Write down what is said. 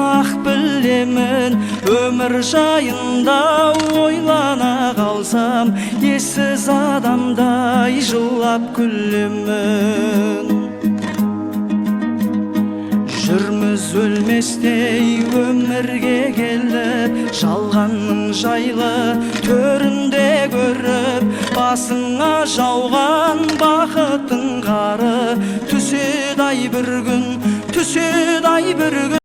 ақ білемін, өмір жайында ойлана қалсам, ессіз адамдай жылап күлемін. Жүрміз өлместей өмірге келіп, жалғанның жайлы төрінде көріп, басыңа жауған бақыттың қары түседі ай бір күн, түседі ай бір күн.